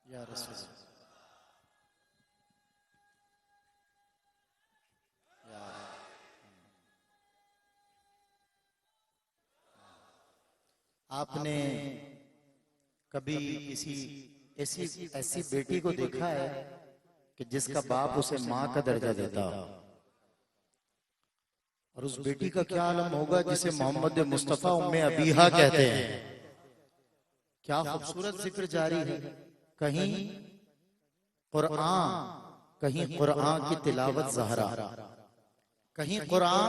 या रसूल या आपने कभी किसी ऐसी ऐसी बेटी को देखा है कि जिसका बाप उसे मां का दर्जा देता हो, और उस बेटी का क्या आलम होगा जिसे मोहम्मद मुस्तफा उम्मे अबीहा कहते हैं। क्या खूबसूरत जिक्र जारी है। कहीं कुरान, कहीं कुरान की तिलावत ज़हरा, कहीं कुरान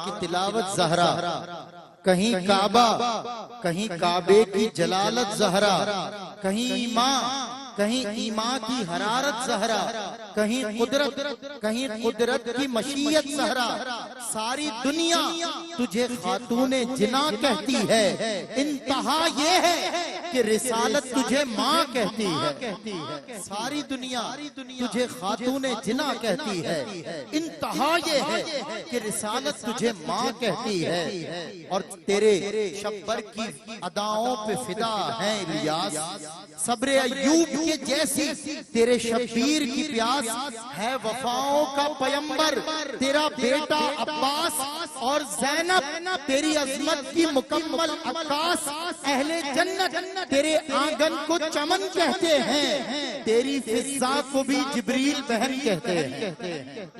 की तिलावत ज़हरा, कहीं काबा, कहीं काबे की जलालत ज़हरा, कहीं ईमान की हरारत ज़हरा, कहीं कुदरत की मशीयत ज़हरा। सारी दुनिया तुझे खातूने जिना कहती है, इंतहा ये है कि रिसालत तुझे माँ कहती है। सारी दुनिया तुझे खातूने जिना कहती है, इंतहा ये है कि रिसालत तुझे माँ कहती है। और तेरे शब्बर की अदाओं पे फिदा है इलियास, सब्र अय्यूब के जैसी तेरे शब्बीर की प्यास है वफाओं का पयंबर तेरा बेटा अब्बास, और ज़ैनब तेरी अज़मत की मुकम्मल अक्कास। अहले जन्नत तेरे आंगन को चमन कहते हैं, तेरी फिज़ा को भी जिब्रील बहन कहते हैं।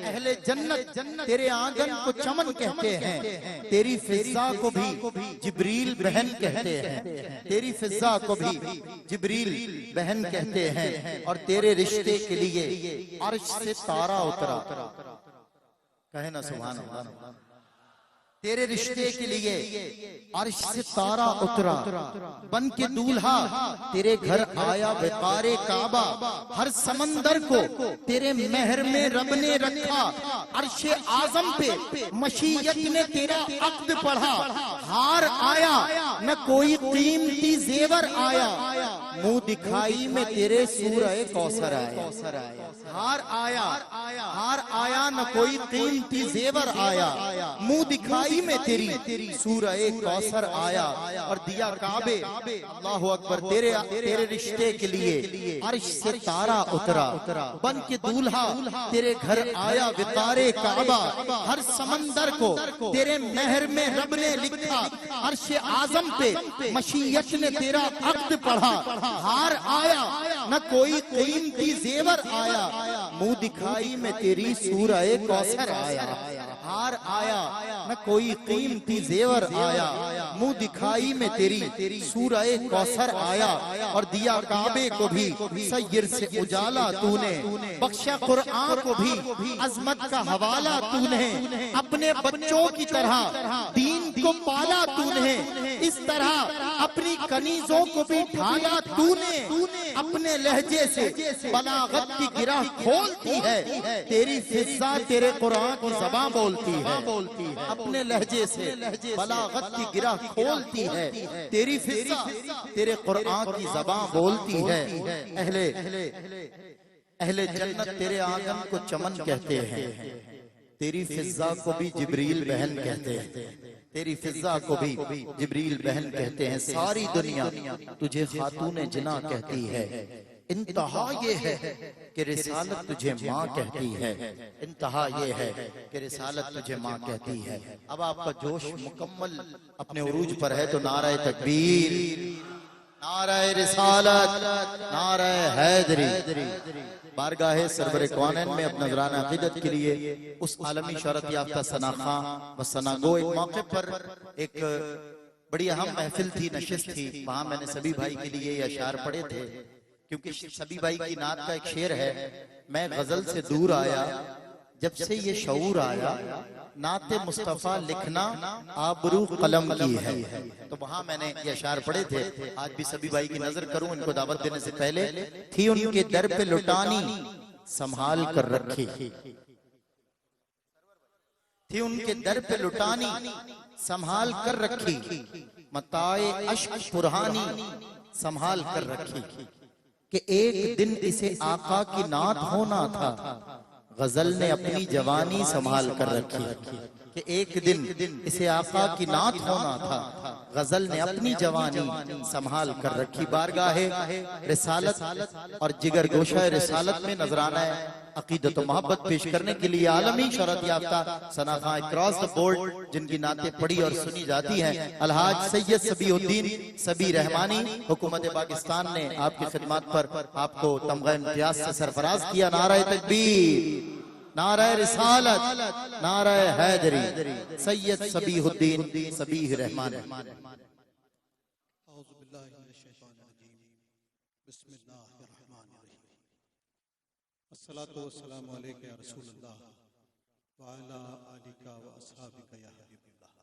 अहले जन्नत तेरे आंगन को चमन कहते हैं, तेरी फिज़ा को भी जिब्रील बहन कहते हैं, तेरी फिज़ा को भी जिब्रील बहन कहते हैं। और तेरे रिश्ते के लिए अर्श से तारा उतरा, कहे ना सुभान अल्लाह। तेरे रिश्ते के लिए अर्श से तारा उतरा, बन के दूल्हा तेरे घर आया विकारे काबा। हर समंदर को तेरे महर में रब ने रखा, अर्शे आजम पे मशीयत ने तेरा अक्द पढ़ा। हार आया न कोई कीमती जेवर आया, मुंह दिखाई में तेरे सूरह कौसर आया। हार आया न कोई कीमती जेवर आया, मुंह दिखाई में तेरी सूरह कौसर आया। और दिया काबे, अल्लाहु अकबर, तेरे रिश्ते के लिए अर्श से तारा उतरा, बन के दूल्हा तेरे घर आया विकारे काबा। हर समंदर को तेरे महर में रब ने लिखा, अर्श आजम पे मशीयत ने तेरा अक्द पढ़ा। हार आया न कोई कीमती जेवर आया, मुंह दिखाई में तेरी सूरह कौसर आया। हार आया न कोई कीमती जेवर आया, मुंह दिखाई में तेरी सूरह कौसर आया। और दिया काबे को भी सय्यर से उजाला तूने, बख्शा कुरान को भी अजमत का हवाला तूने। अपने बच्चों की तरह दीन को पाला तूने, इस तरह अपनी कनीजों को भी ढाला तूने। अपने लहजे से बलागत की गिरा खोलती है, तेरी फिज़ा तेरे कुरान की ज़बान बोलती है। अपने लहजे से बलागत की गिरा खोलती है, तेरी फिज़ा तेरे कुरान की ज़बान बोलती है। अहले जन्नत तेरे आंगन को चमन कहते हैं, तेरी फिज़ा को भी जिब्रील बहन कहते हैं, तेरी फिज़ा को भी जिब्रील बहन कहते हैं। सारी दुनिया तुझे खातूने जिना कहती है, इंतहा ये है कि रिसालत तुझे माँ कहती है। इंतहा ये है कि रिसालत तुझे माँ कहती है। अब आपका जोश मुकम्मल अपने उरूज पर है, तो नाराए तकबीर, नाराए रिसालत, नाराए हैदरी। बारगाहे सरवरे कौनैन में अपना नज़राना अक़ीदत के लिए उस आलमी शोहरत याफ्ता सनाखा व सनागो एक मौके पर एक बड़ी अहम महफिल थी, नशिस्त थी। वहां मैंने सभी भाई के लिए ये अशार पढ़े थे, क्योंकि सभी भाई की नात का एक शेर है, मैं गजल से दूर आया जब से ये शऊर आया, नाते मुस्तफा लिखना आबरू कलम की है। तो वहां मैंने ये अशार पढ़े थे। आज भी सभी भाई की नजर करूं, इनको दावत देने से पहले, थी उनके दर पे लुटानी संभाल कर रखी, थी उनके दर पे लुटानी संभाल कर रखी, मताए अश्क पुरहानी संभाल कर रखी। कि एक दिन इसे आका की नात होना था, गजल ने अपनी जवानी संभाल कर रखी। कि एक दिन इसे आका की नात होना था। गजल ने अपनी जवानी संभाल कर रखी। बारगाहे रिसालत और जिगर गोशा रिसालत में नजराना अकीदत मोहब्बत पेश करने के लिए आलमी शोहरत याफ्ता सनाखा क्रॉस द बोर्ड जिनकी नातें पढ़ी और सुनी जाती हैं, अलहाज सैयद सबीउद्दीन सबी रहमानी, हुकूमत पाकिस्तान ने आपकी खिदमत पर आपको तमगा इम्तियाज से सरफराज किया। नारा तकबीर, नारा रिसालत, नारा हैदरी, सैयद सबीउद्दीन सबी रहमानी। अस्सलातु वस्सलामु अलैका या रसूलल्लाह व अला आलिका व अस्हाबिका या हबीबल्लाह।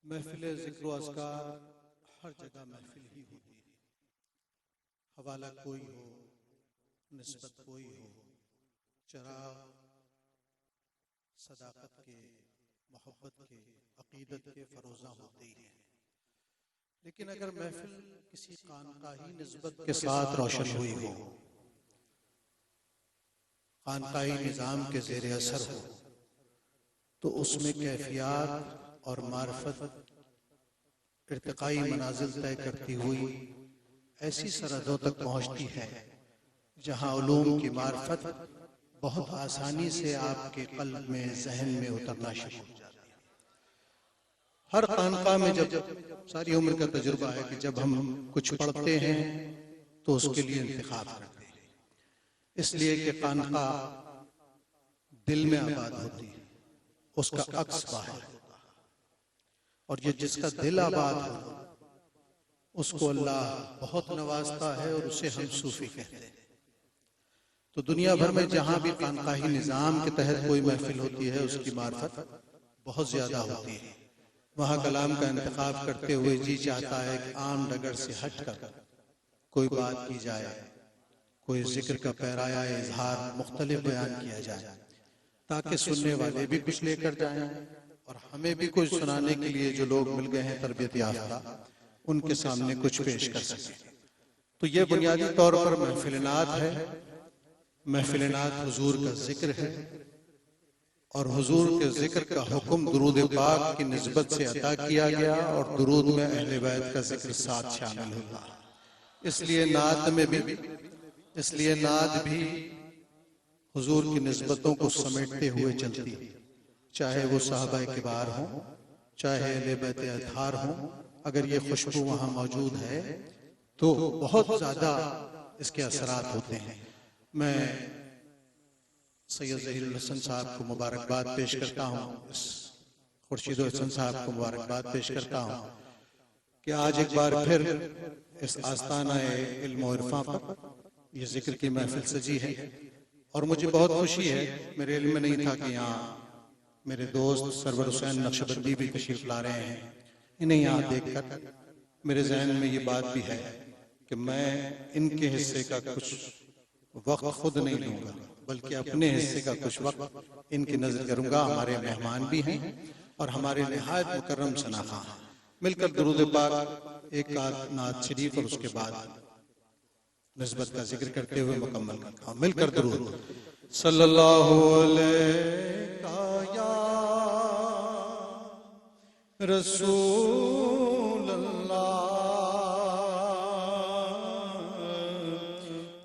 महफिल ज़िक्र व अज़कार हर जगह महफिल ही होती है। हवाला कोई हो, निस्बत कोई हो, चराग सदाकत के, मोहब्बत के, अकीदत के फरोज़ा होते ही हैं। लेकिन अगर महफिल किसी खानकाही निस्बत के साथ रोशन हुई हो, खानकाही निज़ाम के ज़ेर असर हो, तो उसमें कैफियत और मार्फत इर्तिकाई मनाजिल तय करती हुई ऐसी सरहदों तक पहुँचती है जहाँ उलूम की मार्फत बहुत आसानी से आपके कल्ब में, जहन में उतरना शुरू हो जाती है। हर खानका में जब सारी उम्र का तजुर्बा है कि जब हम कुछ पढ़ते हैं तो उसके लिए इंतखाब करते हैं, इसलिए कि खानका दिल में आबाद होती है, उसका अक्स बाहर होता है। और ये जिसका दिल आबाद हो उसको अल्लाह बहुत नवाजता है और उसे हम सूफी कहते हैं। तो दुनिया भर में जहां भी खानकाही निज़ाम के तहत कोई महफिल होती है उसकी मार्फत बहुत ज्यादा होती है। वहां कलाम का इंतखाब करते हुए जी चाहता है कि आम डगर से हटकर कोई बात की जाए, कोई जिक्र का पैराया इजहार मुख्तलिफ बयान किया जाए, ताकि सुनने वाले भी कुछ लेकर जाएं और हमें भी कुछ सुनाने के लिए जो लोग मिल गए हैं तरबियत याफ्ता, उनके सामने कुछ पेश कर सकें। तो ये बुनियादी तौर पर महफिल नात है। महफिल नात हुजूर का जिक्र है और हुजूर के जिक्र का हुक्म दुरूद पाक की निस्बत से अता किया गया और दुरूद में अहले बैत का जिक्र साथ शामिल हुआ। इसलिए नात भी हुजूर की निस्बतों को समेटते हुए चलती है, चाहे वो सहाबाए किबार हों, चाहे अहले बैत अतहार हों। अगर ये खुशबू वहां मौजूद है तो बहुत ज्यादा इसके असरात होते हैं। मैं सैयद ज़हीरुल हसन साहब को मुबारकबाद पेश करता हूँ, खुर्शीदुल हसन साहब को मुबारकबाद पेश करता हूँ कि आज एक बार फिर इस आस्ताना इल्म और इरफान पर यह जिक्र की महफिल सजी है और मुझे बहुत खुशी है। मेरे इल्म में नहीं था कि यहाँ मेरे दोस्त सरवर हुसैन नक्शबंदी भी तशरीफ ला रहे हैं। इन्हें यहाँ देखकर मेरे जहन में ये बात भी है कि मैं इनके हिस्से का कुछ वक्त खुद नहीं लूंगा, बल्कि अपने हिस्से का कुछ वक्त इनकी नजर करूंगा। हमारे मेहमान भी हैं और हमारे निहायत मुकर्रम सनाखा हैं। मिलकर दुरूद पाक एक नात शरीफ और उसके बाद निस्बत का जिक्र करते हुए मुकम्मल करता हूं। मिलकर दुरूद सल्लल्लाहु अलैहि या रसूल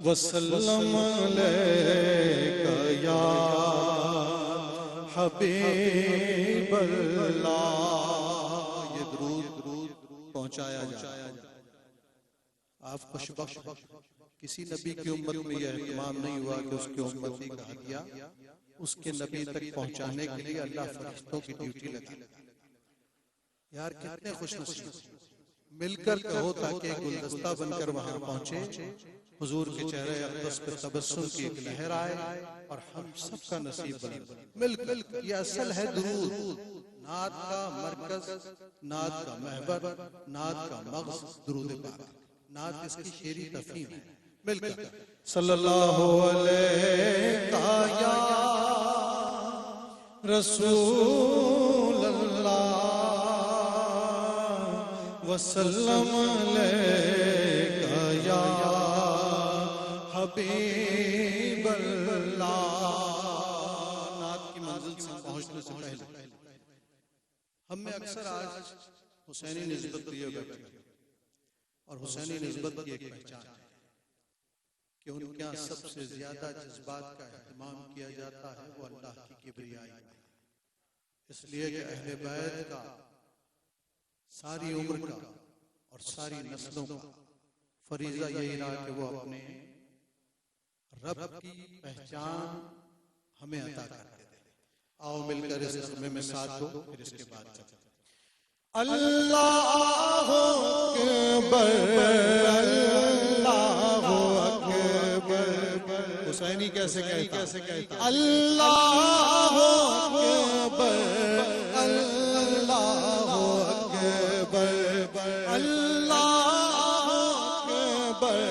वसल्लम अलैका या हबीबल्लाह। ये दुरूद पहुंचाया जाए। आप खुशबख्श किसी नबी की उम्मत में यह इत्माम नहीं हुआ कि उसकी उम्मती का हदिया उसके नबी तक पहुंचाने के लिए अल्लाह फरिश्तों की ड्यूटी लगा। यार कितने खुशनसीब, मिलकर कहो ताकि गुलदस्ता बनकर वहां पहुंचे, हुजूर के चेहरे अक़दस पे तबस्सुम की एक लहर आए और हम सबका नसीब बने। मिलकर ये असल है दुरूद, नात का मरकज, नात का महवर, नात का मग़ज़ दुरूद पाक। नात इसकी शेरी तफ़हीम है। मिलकर सल्लल्लाहु अलैहि या रसूल अल्लाह वसल्लम अलैका या हबीबल्लाह। नात की मंजिल से पहुंचते हुसैनी निस्बत लिए बैठे और हुसैनी निस्बत की एक पहचान है कि उनके यहाँ सबसे ज्यादा जज्बात का एहतमाम किया जाता है वो अल्लाह की किबरियाई है। इसलिए कि अहले बैत का सारी उम्र का और सारी नस्लों का फरीजा यही रहा कि वो अपने रब की पहचान हमें अता करके दे। आओ मिलकर इस नगमे में साथ दो, फिर इसके बाद चलते हैं। अल्लाह अकबर, अल्लाह अकबर। हुसैनी कैसे कहता? अल्लाह अकबर, अल्लाह अकबर, अल्लाह अकबर,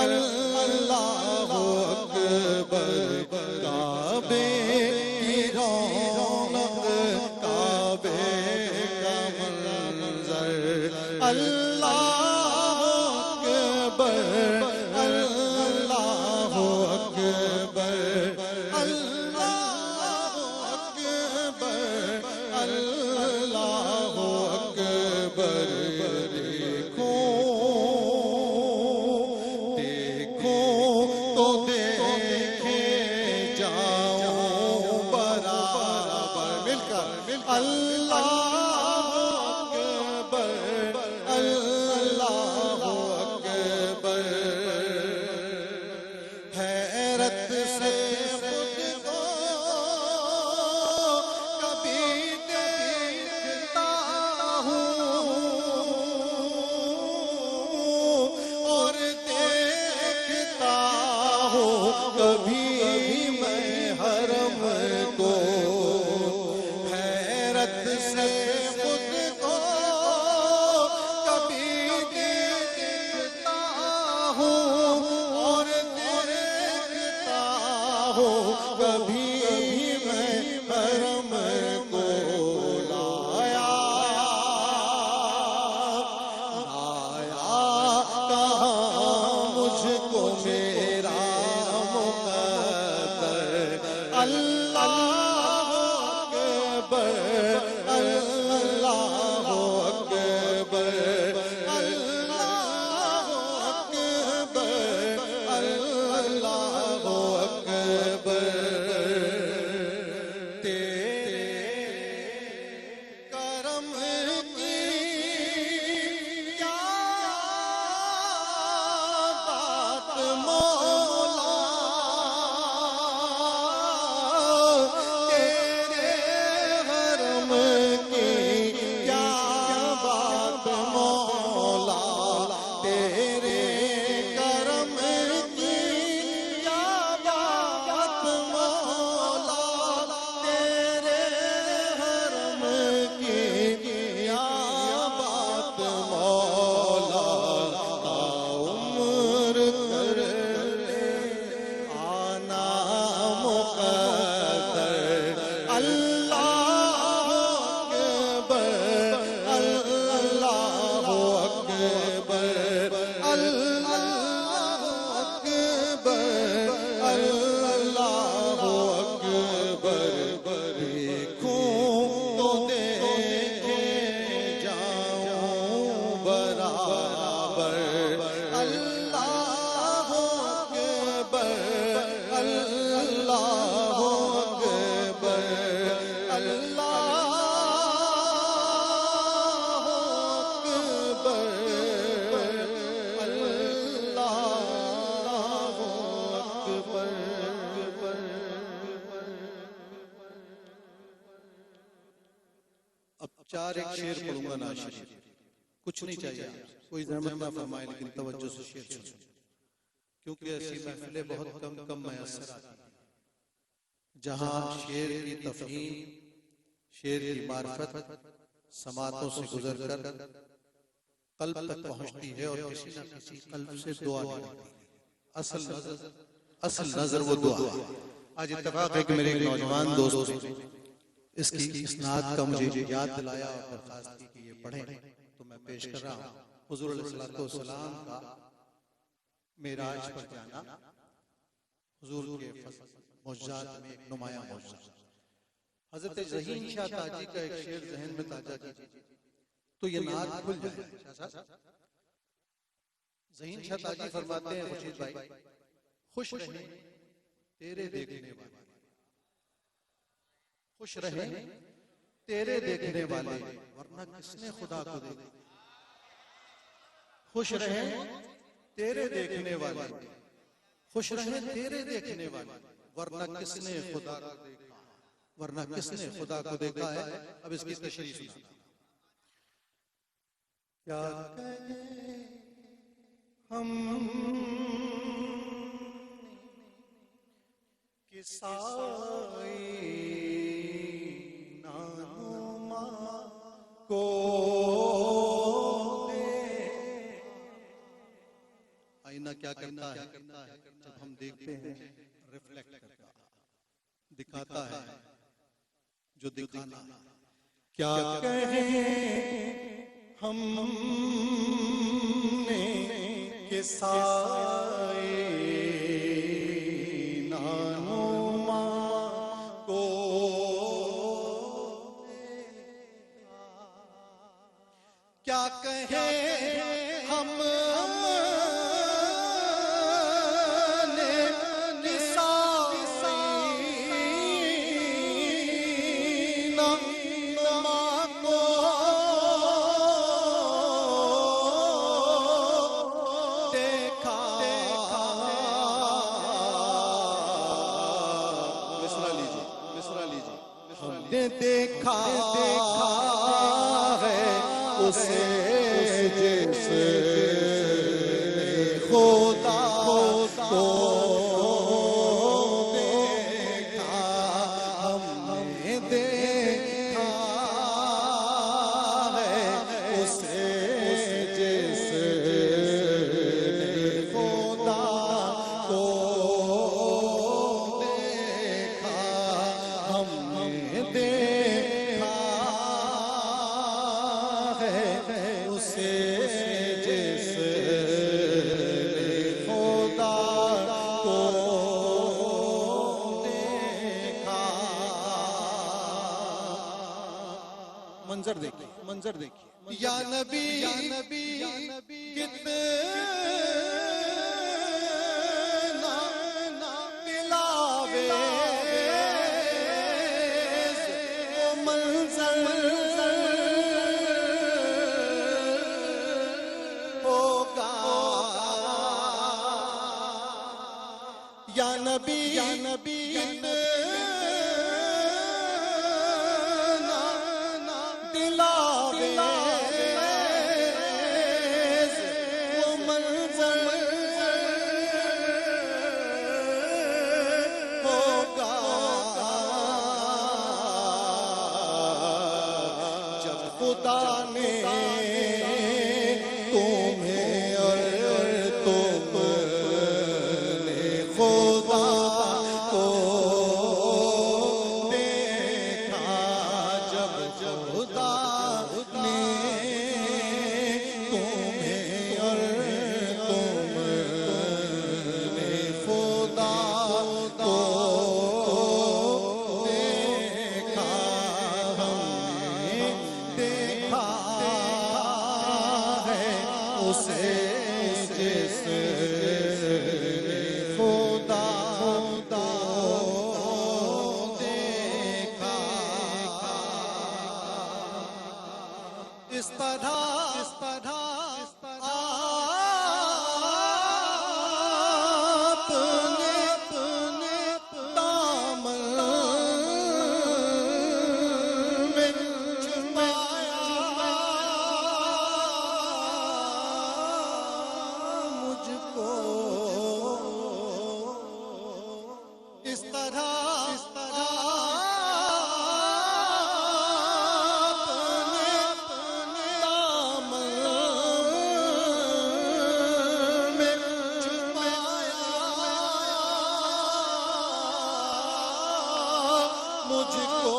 अल्लाह अकबर। काबे की रौनक, काबे का मंजर, अल्लाह अकबर, अल्लाह अकबर, अल्लाह अकबर, अल्लाह अकबर। देखो देखो तो देखे जाओ बराबर, मिलकर अल्लाह अकबर, अल्लाह अकबर। हैरत से खुद को कभी देखता हूँ और देखता हूँ कभी मैं हरम को। हैरत से खुद को कभी देखता हूँ और देखता हूँ कभी मैं हरम को। लाया लाया कहाँ मुझको मेरा मुक़द्दर। अल्लाह अकबर, अल्लाह अकबर, अल्लाह अकबर, अल्लाह अकबर। तेरे करम की क्या बात मौला, तेरे हरम की क्या बात मौला, तेरे करम की क्या बात मौला, तेरे हरम की क्या बात मौला। उम्र कर ले आना मुक़द्दर। अल्लाह अकबर, अल्लाह अकबर, अल्लाह अकबर, अल्लाह अकबर। देखो तो देखे जाऊं बराबर। अल्लाह अकबर, अल्लाह अकबर, अल्लाह अकबर, अल्लाह अकबर। अब चार एक शेर पढ़ूंगा नाशिर, कुछ नहीं चाहिए, कोई जहमत ना फरमाए, लेकिन तवज्जो से शेर सुनो, क्योंकि ऐसी महफिलें बहुत कम कम मैसर आती हैं जहां शेर की तफहीम, शेर की मार्फत समातों से गुजर कर कल्ब तक पहुंचती है और किसी न किसी कल्ब से दुआ निकलती है। असल नजर वो दुआ है। आज इत्तेफाक है कि मेरे एक नौजवान दोस्त ने इसकी इस्नाद का मुझे याद दिलाया और दरखास्त की कि ये पढ़ें, तो मैं पेश कर रहा हूँ। हुजूर अलैहिस्सलाम का मेराज पर जाना हुजूर के मौजज़ात में एक नुमाया मौजज़ा। हजरत ज़हीन शाह ताजी का एक शेर ज़हन में ताजा कीजिए। तो ये नाक खुल जाए। ज़हीन शाह ताजी फरमाते हैं, खुर्शीद भाई, खुश रहे तेरे देखने वाले, खुश रहे तेरे देखने वाले, वरना किसने खुदा को देखा। खुश रहे तेरे देखने वाले, खुश रहे तेरे देखने वाले, वरना किसने खुदा को देखा, वरना किसने खुदा को देखा है। अब इसकी तशरीह सुना। क्या कहें हम किसाई नानुमा को आईना क्या करता है, जब हम देखते हैं रिफ्लेक्ट करता है, दिखाता है जो दिखाना। क्या कहें हम किसाई नानुमा को, क्या कहें हम देखा है उसे जिसे खुदा को देखा, हमने देखा है उसे जिसे खुदा को देखा, हमने देखा है उसे जिसे खुदा को देखा। मंजर देखिए, मंजर देखिए। या नबी कितने दिलावे मंजर होगा। या नबी दिलावे वो मंजर होगा, जब खुदा ने तुम्हें और तुमने खुदा को देखा, जब खुदा ने तुम्हें और तुमने खुदा को देखा, हमने देखा है उसे जिसे खुदा को देखा। इस तरह आपने दामन में छुपाया मुझको। इस तरह मुझको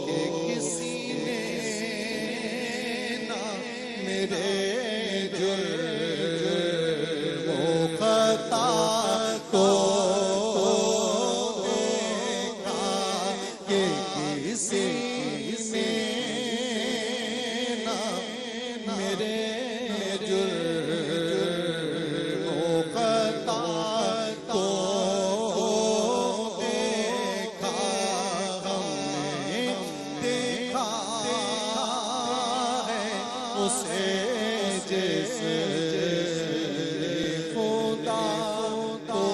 कि किसी ने ना मेरे जुर्मों खता को देखा, कि किसी मेरे जुर्मों खता को देखा हमने, देखा है उसे जैसे खुदा को।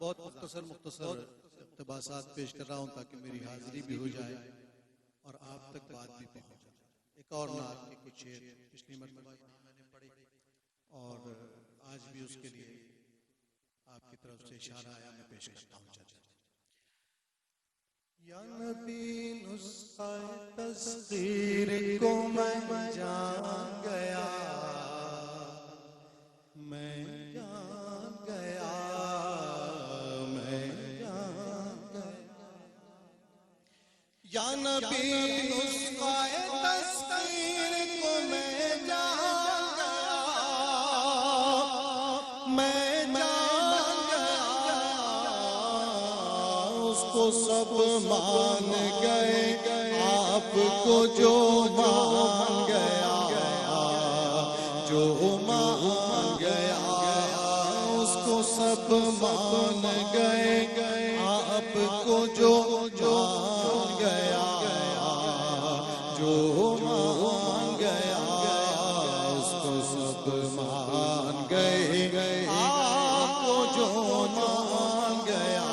बहुत मुख्तसर इक़्तिबासात पेश कर रहा हूँ ताकि मेरी हाजिरी भी हो जाए और आप तक बात भी पहुँच जाए। एक और नात के कुछ शेर पिछली मरतबा यहाँ मैंने पढ़े और आज भी उसके लिए आपकी तरफ से इशारा आया, मैं पेश करता हूँ। या नबी नुस्ख़ा तस्ग़ीर को मैं जान गया, मैं जान गया, मैं जान गया। या नबी नुस्ख़ा तस्ग़ीर को मैं जान गया, मैं जान गया। उसको सब मान गए, आपको जो मान गया, जो मान गया। उसको सब मान गए, आपको जो मान गया, जो मान गया। उसको सब मान गए, आपको जो मान गया।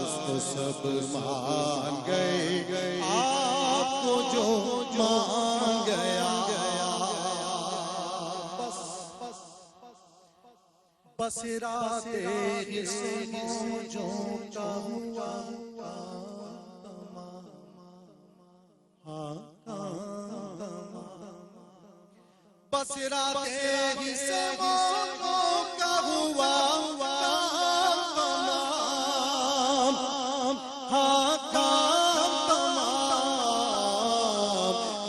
उसको सब मान गए, आपको जो मान गया। बस राते से मौजों का हुआ बस राते से मौजों का हुआ तमाम, हाँ काम तमाम।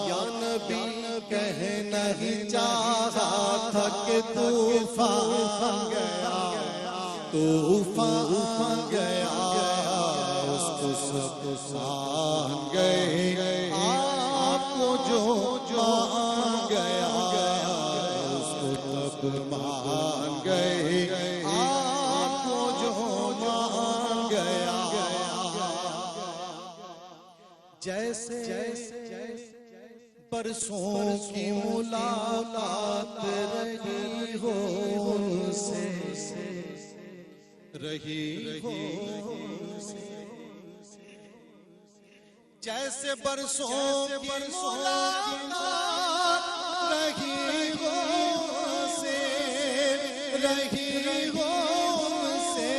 या नबी कह नहीं चाहा था कि तूफान गया, तूफान गया। उसको सब मान गए, आपको जो मान गया। उसको तब मान गए, आपको जो मान गया। जैसे बरसों की मुलाकात रही हो उनसे, रही हो। जैसे बरसों की मुलाकात रही हो उनसे, रही हो उनसे।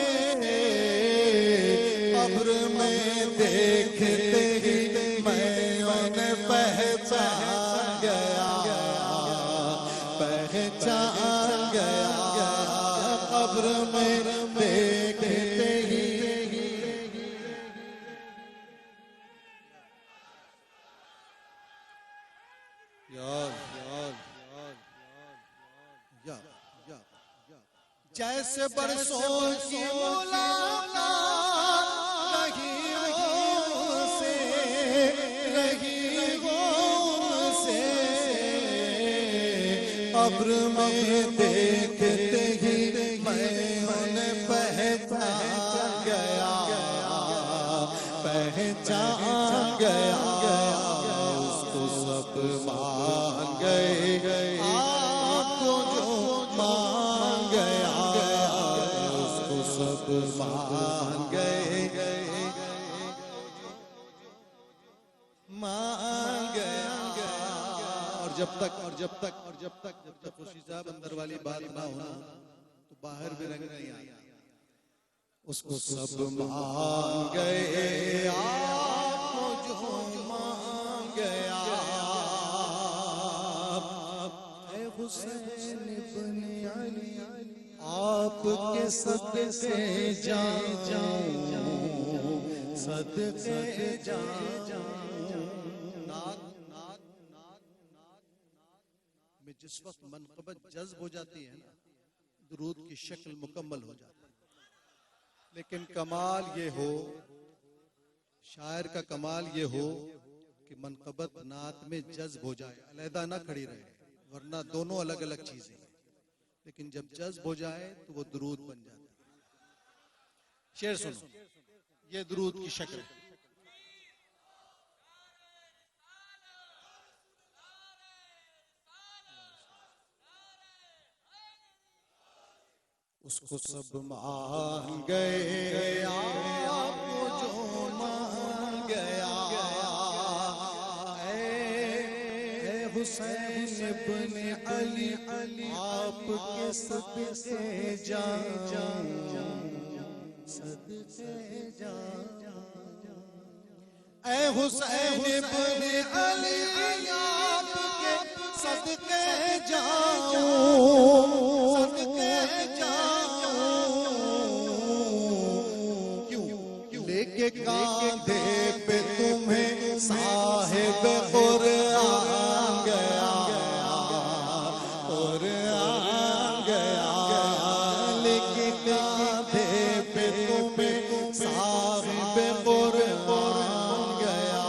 कब्र में देखते ही मैं उन्हें पहचान गया, पहचान गया। कब्र में देखते ही जैसे बरसों की मुलाकात रही हो उनसे, रही हो उनसे। कब्र में देखते ही मैं उन्हें पहचान गया, पहचान गया। उसको सब मान गए, आपको जो मान गया। उसको सब मान गए, मान गया। और जब तक खुशी साहब अंदर वाली बात ना हो तो बाहर भी रंग नहीं आता। उसको सब मान गए, आपको जो मान गया। ऐ हुसैन इब्ने अली, आपके सदके जाऊं, सदके जाऊं। में जिस वक्त मनक़बत जज्ब हो जाती है ना, दुरूद की शक्ल मुकम्मल हो जाती है। लेकिन कमाल ये हो, शायर का कमाल ये हो कि मनकबत नात में जज्ब हो जाए, अलहदा ना खड़ी रहे, वरना दोनों अलग अलग चीजें हैं। लेकिन जब जज्ब हो जाए तो वो दुरूद बन जाता है। शेर सुनो, ये दुरूद की शक्ल है। उसको सब मान गए आपको जो मान गया, ऐ हुसैन इब्ने अली आपके सदके जाऊं, सदके जाऊं। ऐ हुसैन इब्ने अली आपके सदके जाऊं, सदके लेके कांधे पे तुम्हें साहिब कुरान गया, कुरान गया। लेके कांधे पे तुम्हें साहिब कुरान गया,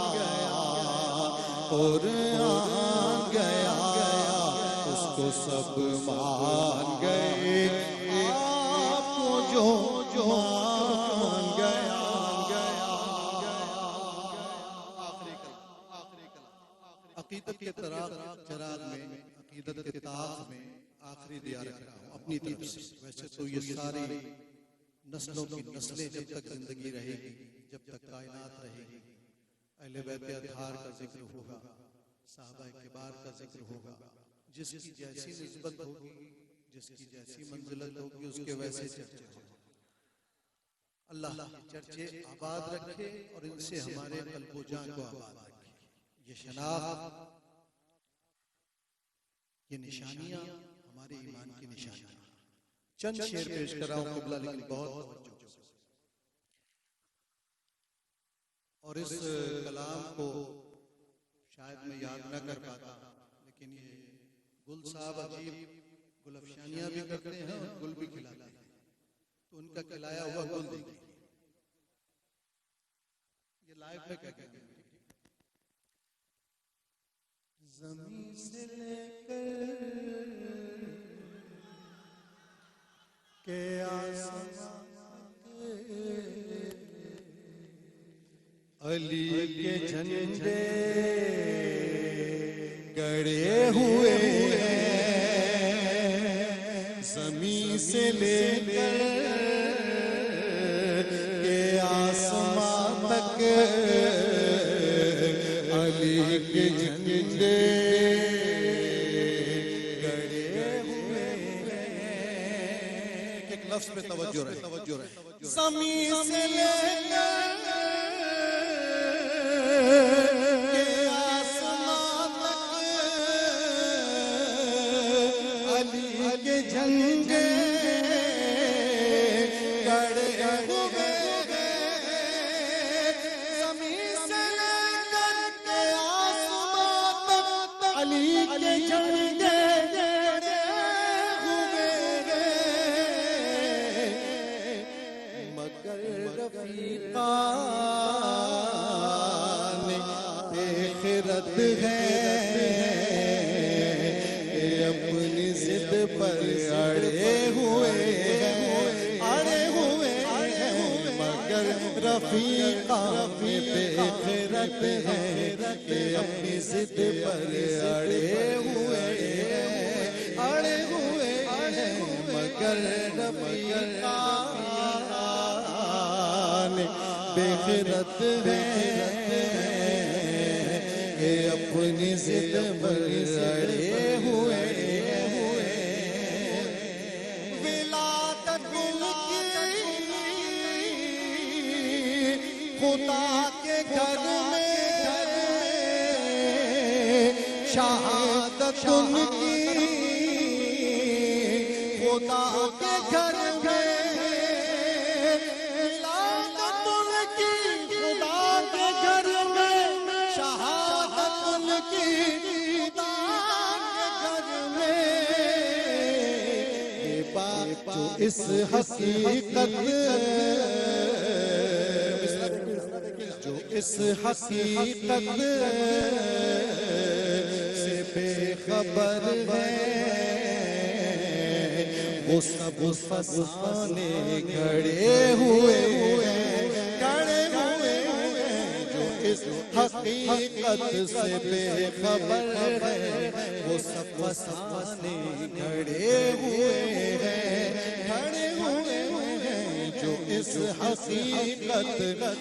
कुरान गया। उसको सब मान गए आपको जो जो मान गया। अकीदत के चराग में, अकीदत के ताफ में आखिरी दिया रखा हूं अपनी तरफ से। वैसे तो ये सारी नस्लों की नस्लें जब तक जिंदगी रहेगी, जब तक कायनात रहेगी, अहले बैत अतहार का जिक्र होगा, सहाबा किबार का जिक्र होगा। जिसकी जैसी निस्बत होगी, जिसकी जैसी मंजिलत होगी, उसके वैसे चर्चे होंगे। अल्लाह चर्चे आबाद रखे और इनसे हमारे कल्बो जान को आबाद रखे। ये शनाख्त, ये निशानियां हमारे ईमान की निशानियां। चंद शेर पेश कर रहा हूं क़िबला, लेकिन बहुत तवज्जो से। और इस कलाम को शायद मैं याद न कर पाता, लेकिन ये गुल साहब अजीब गुलफशानियां भी करते हैं और गुल भी खिलाते हैं, तो उनका खिलाया हुआ गुल देखिए। ये लाइव में क्या कहते हैं, ज़मीन से लेकर के आसमां अली के झंडे गड़े हुए हैं। ज़मीन से लेकर के आसमां तक अली के झंडे गड़े हुए हैं। एक लफ्ज़ पे तवज्जो रहे, तवज्जो रहे। ज़मीन से लेकर के आसमां तक अली के झंडे गड़े हुए हैं। ज़मीन से लेकर के आसमां तक अली के झंडे गड़े हुए हैं। मगर रफ़ीक़ान बेखिरत है, अपनी जिद पर अड़े हुए हैं, अड़े हुए हैं। मगर रफ़ीक़ान बेखिरत है, अपनी जिद पर अड़े हुए हैं, अड़े हुए हैं। मगर रफ़ीक़ान बेखिरत है, अपनी जिद पर अड़े हुए हैं। विलादत उनकी खुदा के घर में, शहादत उनकी खुदा के घर में। विलादत उनकी खुदा के घर में, शहादत उनकी खुदा के घर में। ये बात जो इस हकीकत इस हकीकत से बेखबर है, वो सब फसाने गड़े हुए जो इस हकीकत से बेखबर है, वो सब फसाने गड़े हुए जो इस हकीकत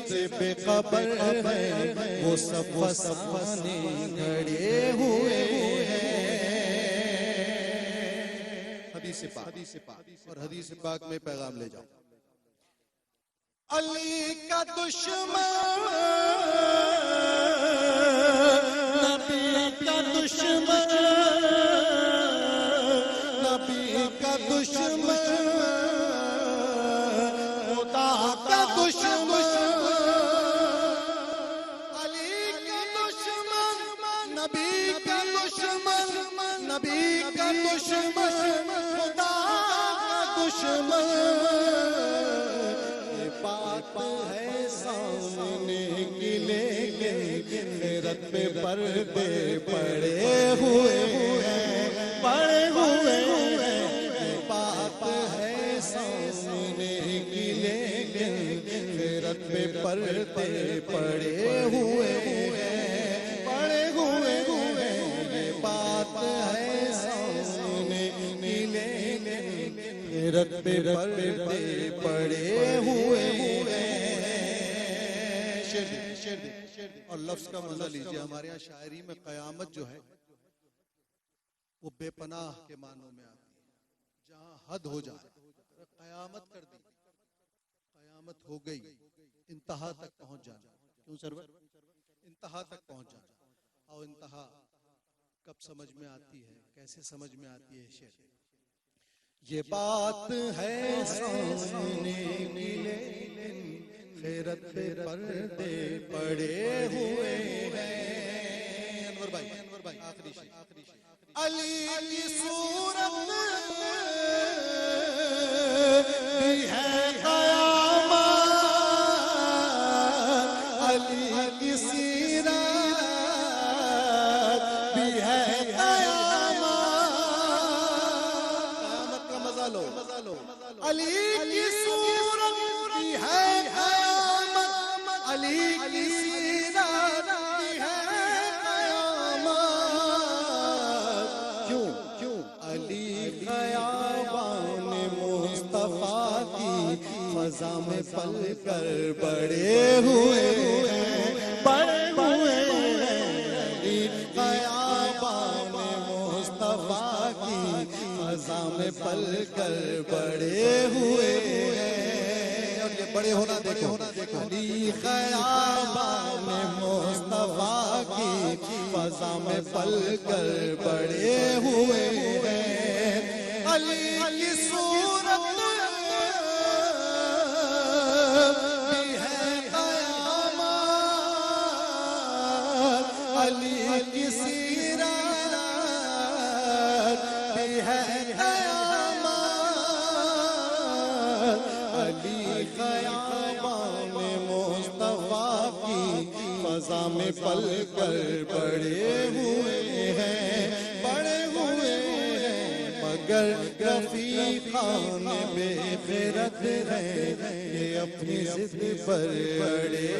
से बेखबर है, वो सब फसाने गड़े हुए हदीस पाक और हदीस पाक में पैगाम ले जाओ। अली का दुश्मन नबी का दुश्मन, नबी का दुश्मन खुदा का दुश्मन, अली का दुश्मन नबी का दुश्मन, नबी का दुश्मन खुदा का दुश्मन। ये बात है सामने की, लेकिन खैरत पे पर्दे पड़े हुए ये बात है सामने की, लेकिन खैरत पे पर्दे पड़े हुए ये बात है सामने की, लेकिन खैरत पे पर्दे पड़े हुए और लफ्ज का मजा लीजिए। हमारे यहाँ शायरी में कयामत जो है वो बेपनाह के मानों में आती है, जहाँ हद हो जाए, कयामत कर दी, कयामत हो गई, इंतहा तक पहुंच जाना। क्यों सरवर? इंतहा तक पहुंच जाना। और इंतहा कब समझ में आती है, कैसे समझ में आती है? शेर, ये बात है सामने की, लेकिन खैरत पे पर्दे पड़े हुए हैं। अनवर भाई आखिरी शेर। अली की सूरत भी है क़यामत, अली की सीरत भी है क़यामत का मजा लो। अली की सूरत भी है क़यामत, अली की सीरत भी है क़यामत। क्यों? अली क़याबान मुस्तफा की फजा में पल कर बड़े हुए अली क़याबान मुस्तफा की फजा में पल कर बड़े हुए और ये बड़े होना देखो। अली क़याबान मुस्तफा की फजा में पल कर बड़े हुए अली की सूरत भी है क़यामत, अली की सीरत भी है क़यामत। अली क़याबान मुस्तफा की फजा में पल कर बड़े हुए मगर रफ़ीक़ान बेग़ैरत है, ये अपनी ज़िद पर अड़े